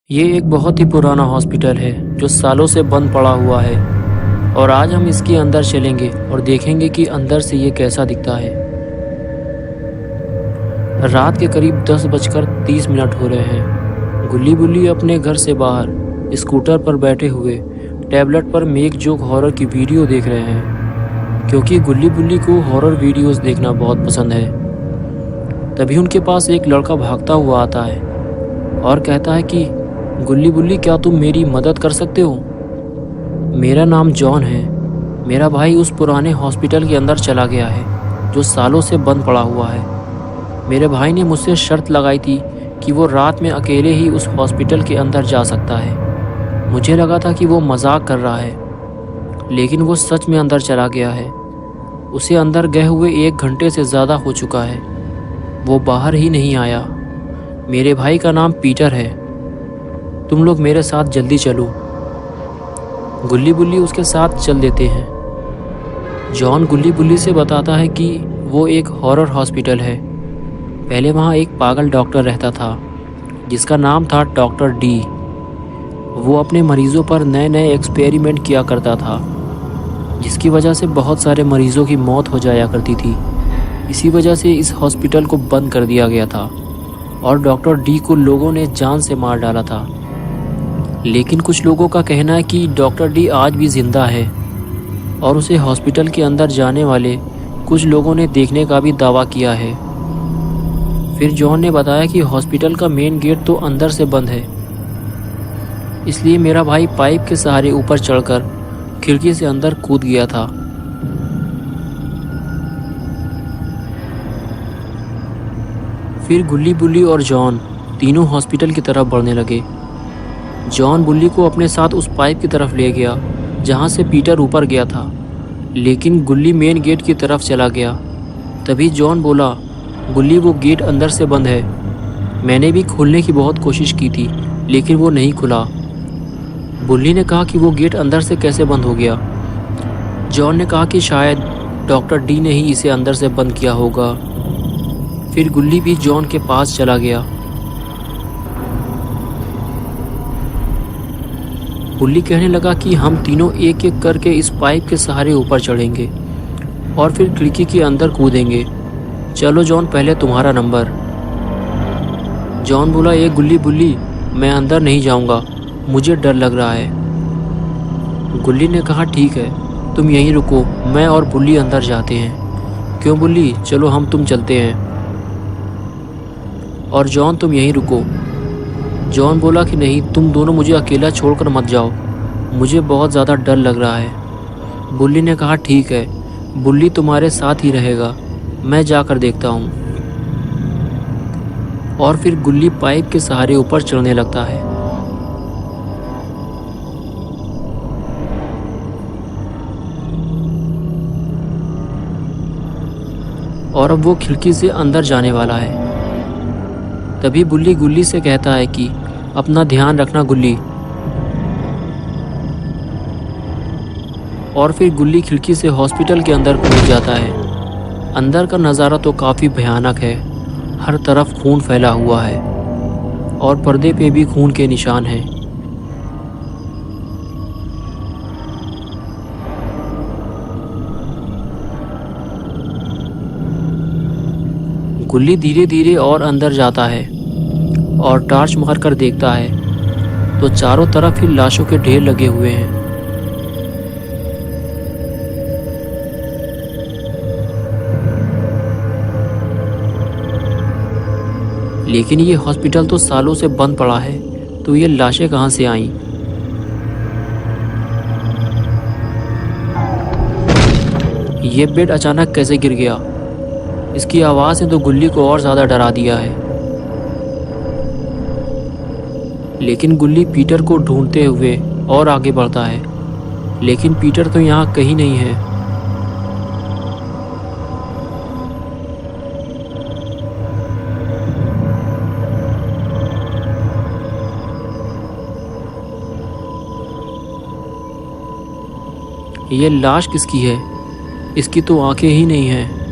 ये एक बहुत ही पुराना हॉस्पिटल है जो सालों से बंद पड़ा हुआ है। और आज हम इसके अंदर चलेंगे और देखेंगे कि अंदर से ये कैसा दिखता है। रात के करीब 10:30 हो रहे हैं। गुल्ली बुल्ली अपने घर से बाहर स्कूटर पर बैठे हुए टैबलेट पर मेक जोक हॉरर की वीडियो देख रहे हैं, क्योंकि गुल्ली बुल्ली को हॉरर वीडियोस देखना बहुत पसंद है। तभी उनके पास एक लड़का भागता हुआ आता है और कहता है कि गुल्ली बुल्ली, क्या तुम मेरी मदद कर सकते हो? मेरा नाम जॉन है। मेरा भाई उस पुराने हॉस्पिटल के अंदर चला गया है जो सालों से बंद पड़ा हुआ है। मेरे भाई ने मुझसे शर्त लगाई थी कि वो रात में अकेले ही उस हॉस्पिटल के अंदर जा सकता है। मुझे लगा था कि वो मजाक कर रहा है, लेकिन वो सच में अंदर चला गया है। उसे अंदर गए हुए 1 घंटे से ज़्यादा हो चुका है। वो बाहर ही नहीं आया। मेरे भाई का नाम पीटर है। तुम लोग मेरे साथ जल्दी चलो। गुल्ली बुल्ली उसके साथ चल देते हैं। जॉन गुल्ली बुल्ली से बताता है कि वो एक हॉरर हॉस्पिटल है। पहले वहाँ एक पागल डॉक्टर रहता था जिसका नाम था डॉक्टर डी। वो अपने मरीज़ों पर नए नए एक्सपेरिमेंट किया करता था, जिसकी वजह से बहुत सारे मरीज़ों की मौत हो जाया करती थी। इसी वजह से इस हॉस्पिटल को बंद कर दिया गया था और डॉक्टर डी को लोगों ने जान से मार डाला था। लेकिन कुछ लोगों का कहना है कि डॉक्टर डी आज भी ज़िंदा है और उसे हॉस्पिटल के अंदर जाने वाले कुछ लोगों ने देखने का भी दावा किया है। फिर जॉन ने बताया कि हॉस्पिटल का मेन गेट तो अंदर से बंद है, इसलिए मेरा भाई पाइप के सहारे ऊपर चढ़कर खिड़की से अंदर कूद गया था। फिर गुल्ली बुल्ली और जॉन तीनों हॉस्पिटल की तरफ बढ़ने लगे। जॉन बुल्ली को अपने साथ उस पाइप की तरफ ले गया जहाँ से पीटर ऊपर गया था, लेकिन गुल्ली मेन गेट की तरफ चला गया। तभी जॉन बोला, गुल्ली, वो गेट अंदर से बंद है। मैंने भी खोलने की बहुत कोशिश की थी, लेकिन वो नहीं खुला। बुल्ली ने कहा कि वो गेट अंदर से कैसे बंद हो गया। जॉन ने कहा कि शायद डॉक्टर डी ने ही इसे अंदर से बंद किया होगा। फिर गुल्ली भी जॉन के पास चला गया। गुल्ली कहने लगा कि हम तीनों एक एक करके इस पाइप के सहारे ऊपर चढ़ेंगे और फिर खिड़की के अंदर कूदेंगे। चलो जॉन, पहले तुम्हारा नंबर। जॉन बोला, ये गुल्ली बुल्ली, मैं अंदर नहीं जाऊंगा, मुझे डर लग रहा है। गुल्ली ने कहा, ठीक है, तुम यहीं रुको, मैं और बुल्ली अंदर जाते हैं। क्यों बुल्ली, चलो हम तुम चलते हैं। और जॉन, तुम यहीं रुको। जॉन बोला कि नहीं, तुम दोनों मुझे अकेला छोड़कर मत जाओ, मुझे बहुत ज़्यादा डर लग रहा है। बुल्ली ने कहा, ठीक है, बुल्ली तुम्हारे साथ ही रहेगा, मैं जाकर देखता हूँ। और फिर गुल्ली पाइप के सहारे ऊपर चढ़ने लगता है। और अब वो खिड़की से अंदर जाने वाला है। तभी बुल्ली गुल्ली से कहता है कि अपना ध्यान रखना गुल्ली। और फिर गुल्ली खिड़की से हॉस्पिटल के अंदर कूद जाता है। अंदर का नज़ारा तो काफ़ी भयानक है। हर तरफ खून फैला हुआ है और पर्दे पे भी खून के निशान हैं। गुल्ली धीरे धीरे और अंदर जाता है और टॉर्च मारकर देखता है तो चारों तरफ ही लाशों के ढेर लगे हुए हैं। लेकिन ये हॉस्पिटल तो सालों से बंद पड़ा है, तो ये लाशें कहाँ से आईं? ये बेड अचानक कैसे गिर गया? इसकी आवाज़ ने तो गुल्ली को और ज़्यादा डरा दिया है। लेकिन गुल्ली पीटर को ढूंढते हुए और आगे बढ़ता है, लेकिन पीटर तो यहाँ कहीं नहीं है। ये लाश किसकी है? इसकी तो आंखें ही नहीं हैं।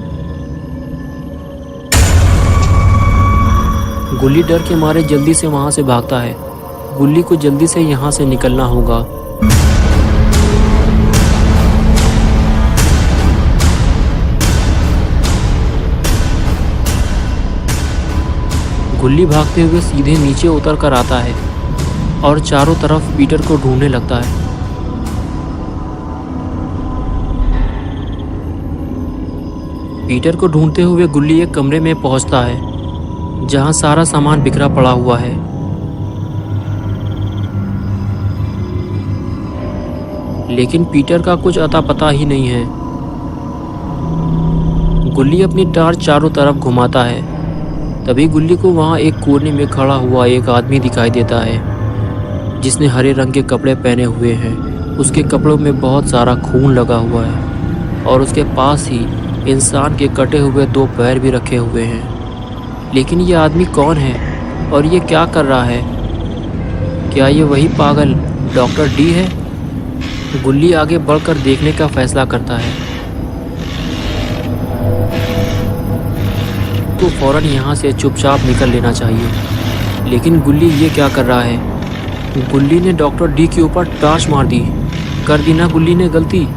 गुल्ली डर के मारे जल्दी से वहाँ से भागता है गुल्ली को जल्दी से यहाँ से निकलना होगा। गुल्ली भागते हुए सीधे नीचे उतर कर आता है और चारों तरफ पीटर को ढूंढने लगता है। पीटर को ढूंढते हुए गुल्ली एक कमरे में पहुंचता है जहां सारा सामान बिखरा पड़ा हुआ है। लेकिन पीटर का कुछ अता पता ही नहीं है। गुल्ली अपनी टार्च चारों तरफ घुमाता है। तभी गुल्ली को वहां एक कोने में खड़ा हुआ एक आदमी दिखाई देता है जिसने हरे रंग के कपड़े पहने हुए हैं। उसके कपड़ों में बहुत सारा खून लगा हुआ है और उसके पास ही इंसान के कटे हुए 2 पैर भी रखे हुए हैं। लेकिन ये आदमी कौन है और ये क्या कर रहा है? क्या ये वही पागल डॉक्टर डी है? गुल्ली आगे बढ़कर देखने का फैसला करता है। तो फौरन यहाँ से चुपचाप निकल लेना चाहिए। लेकिन गुल्ली ये क्या कर रहा है? गुल्ली ने डॉक्टर डी के ऊपर टार्च मार दी। कर दी ना गुल्ली ने गलती।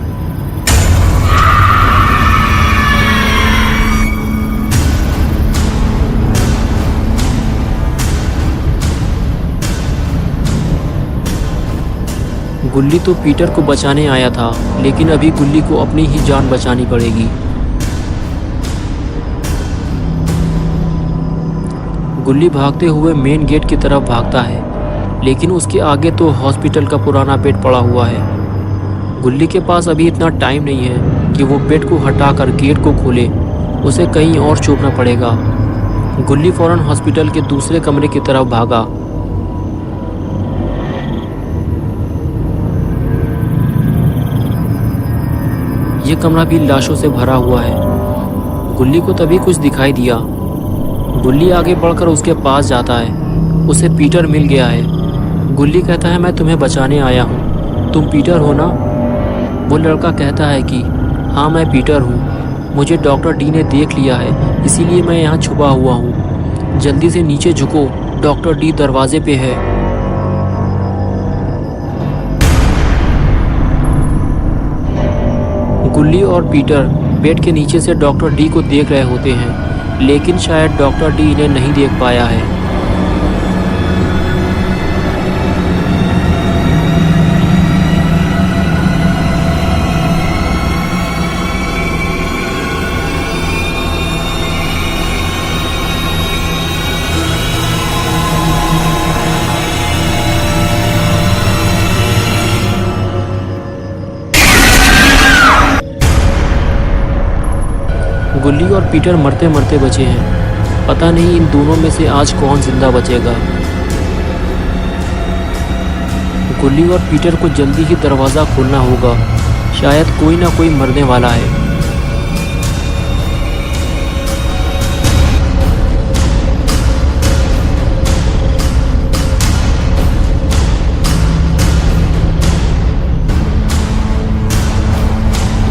गुल्ली तो पीटर को बचाने आया था, लेकिन अभी गुल्ली को अपनी ही जान बचानी पड़ेगी। गुल्ली भागते हुए मेन गेट की तरफ भागता है, लेकिन उसके आगे तो हॉस्पिटल का पुराना बेड पड़ा हुआ है। गुल्ली के पास अभी इतना टाइम नहीं है कि वो बेड को हटाकर गेट को खोले। उसे कहीं और छुपना पड़ेगा। गुल्ली फौरन हॉस्पिटल के दूसरे कमरे की तरफ भागा। ये कमरा भी लाशों से भरा हुआ है। गुल्ली को तभी कुछ दिखाई दिया। गुल्ली आगे बढ़कर उसके पास जाता है। उसे पीटर मिल गया है। गुल्ली कहता है, मैं तुम्हें बचाने आया हूँ। तुम पीटर हो ना? वो लड़का कहता है कि हाँ मैं पीटर हूँ। मुझे डॉक्टर डी ने देख लिया है, इसीलिए मैं यहाँ छुपा हुआ हूँ। जल्दी से नीचे झुको, डॉक्टर डी दरवाजे पे है। गुल्ली और पीटर बेड के नीचे से डॉक्टर डी को देख रहे होते हैं, लेकिन शायद डॉक्टर डी इन्हें नहीं देख पाया है। गुल्ली और पीटर मरते मरते बचे हैं। पता नहीं इन दोनों में से आज कौन जिंदा बचेगा। गुल्ली और पीटर को जल्दी ही दरवाज़ा खोलना होगा। शायद कोई ना कोई मरने वाला है।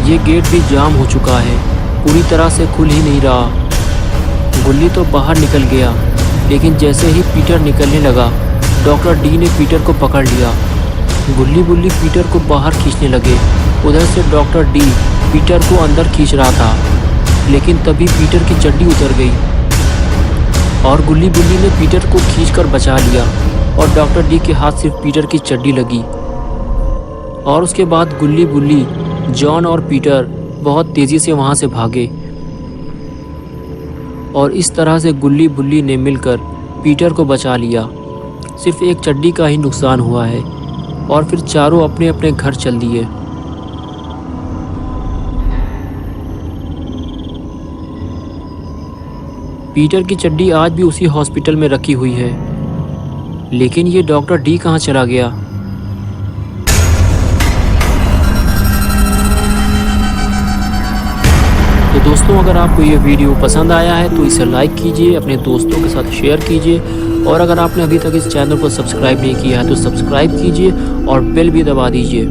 ये गेट भी जाम हो चुका है, पूरी तरह से खुल ही नहीं रहा। गुल्ली तो बाहर निकल गया, लेकिन जैसे ही पीटर निकलने लगा, डॉक्टर डी ने पीटर को पकड़ लिया। गुल्ली बुल्ली पीटर को बाहर खींचने लगे। उधर से डॉक्टर डी पीटर को अंदर खींच रहा था, लेकिन तभी पीटर की चड्डी उतर गई और गुल्ली बुल्ली ने पीटर को खींचकर बचा लिया और डॉक्टर डी के हाथ सिर्फ पीटर की चड्डी लगी। और उसके बाद गुल्ली बुल्ली, जॉन और पीटर बहुत तेज़ी से वहाँ से भागे और इस तरह से गुल्ली बुल्ली ने मिलकर पीटर को बचा लिया। सिर्फ एक चड्डी का ही नुकसान हुआ है और फिर चारों अपने अपने घर चल दिए। पीटर की चड्डी आज भी उसी हॉस्पिटल में रखी हुई है, लेकिन ये डॉक्टर डी कहाँ चला गया? तो दोस्तों, अगर आपको ये वीडियो पसंद आया है तो इसे लाइक कीजिए, अपने दोस्तों के साथ शेयर कीजिए और अगर आपने अभी तक इस चैनल को सब्सक्राइब नहीं किया है तो सब्सक्राइब कीजिए और बेल भी दबा दीजिए।